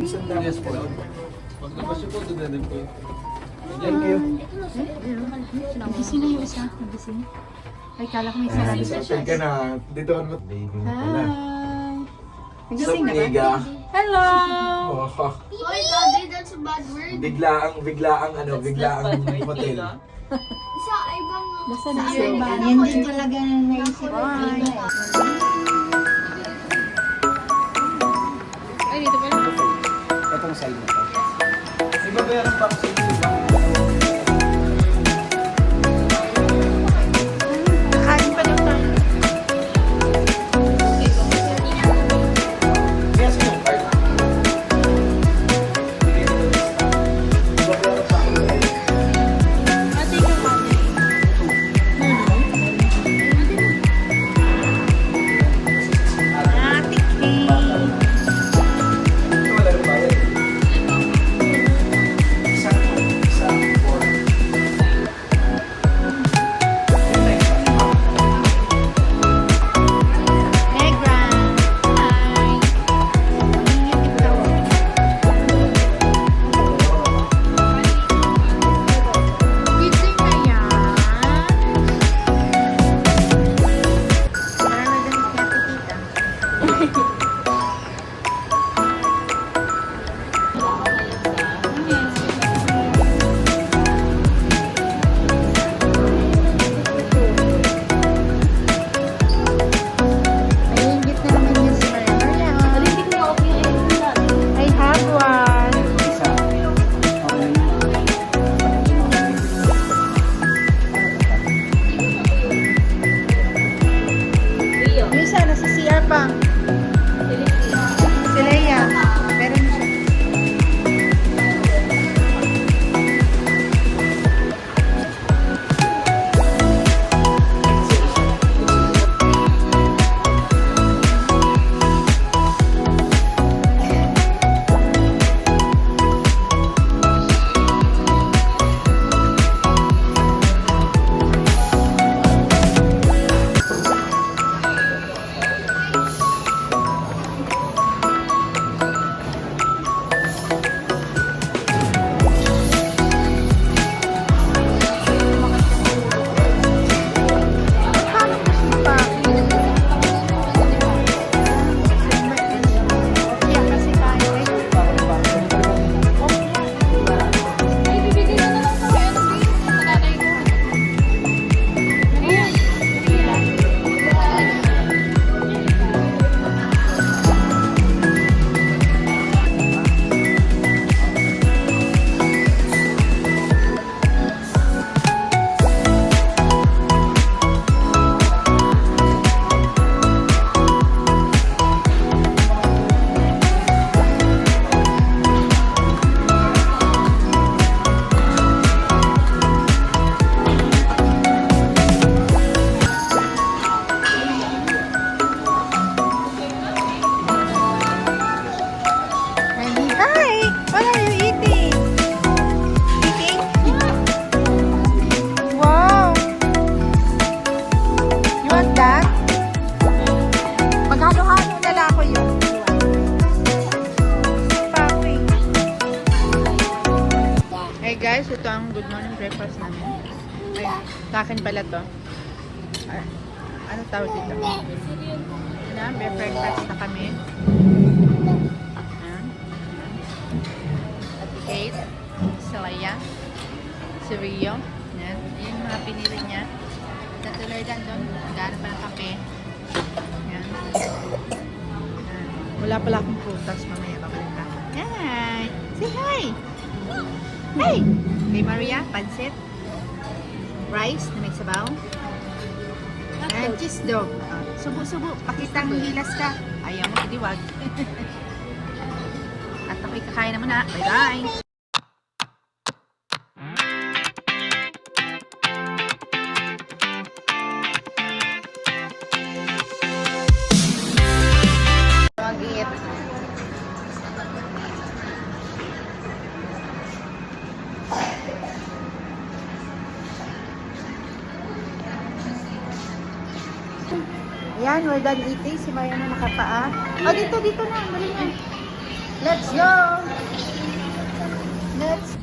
Yes po. Paglabas niyo po, dadalhin po. Thank you. Nagising na yung isa. Nagising. Ay, kala ko may sarado sa Saan ka na? Dito ka naman. Baby mo pala. Hi! Sup, Nagising na ba? Niga? Hello! Oh, Oy, Daddy, that's a bad word. biglaang hotel. Sa ibang... Basta na yung ba? Yan din talaga naisip ko. Ay, dito pala. Itong side na to. May babayaran pa ako sa inyo. Nakain pa daw tayo. Yes, yung card. Babayaran pa ako. Ate, ikaw ba? Ate Kay. Ito wala rin bayad. Isa, four. Negra. Hi. Ingat ikaw. Gising na yan. Parang nagalit natin tita. Naiingit na naman yun si Maria. Maria, I have one. Isa. Okay. Yung isa, nasa CR pa. Si Leia. Meron siya. Paano gusto pa? Kaya kasi tayo eh. Ibibigay na lang sa kaya sa nanay ko. Hi! What are you eating? Eating? Wow! You want that? Maghalo-halo na lang ako yun. Papi. Hey guys, ito ang good morning breakfast namin. Ay, sa akin pala to. Ay, ano tawag dito? Ano, breakfast na kami. Ayan. At Kate, si Leia, si Rio. Yan. Yan yung mga pinili niya. Natuloy lang doon. Naghanap pa ng kape. Yan. Yan. Wala pala akong prutas. Mamaya babalik ako. Hi! Say hi! Hey! Kay Maria, pansit. Rice na may sabaw. And cheese dog. Subo-subo. Pakitang hilas ka. Ayaw mo, idiwag. At ako'y kakain na muna. Bye-bye! Mag-eat. Ayan, we're done eating. Si Maya na nakapaa. Oh, dito na. Balik na. Let's go! Let's...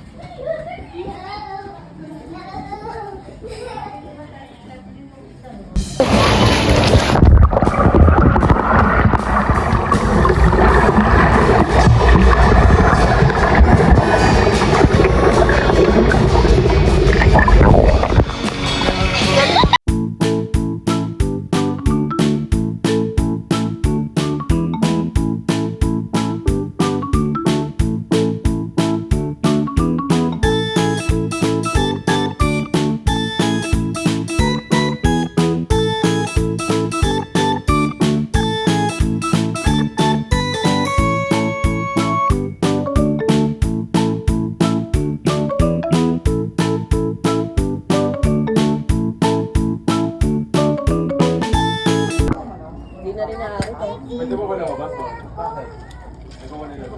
Pwede mo ba lumabas mo? Bakit? Nagkukunin lang.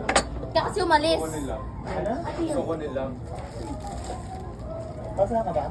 Kaya kasi umalis. Kukunin lang. Kukunin lang. Basa ka ba?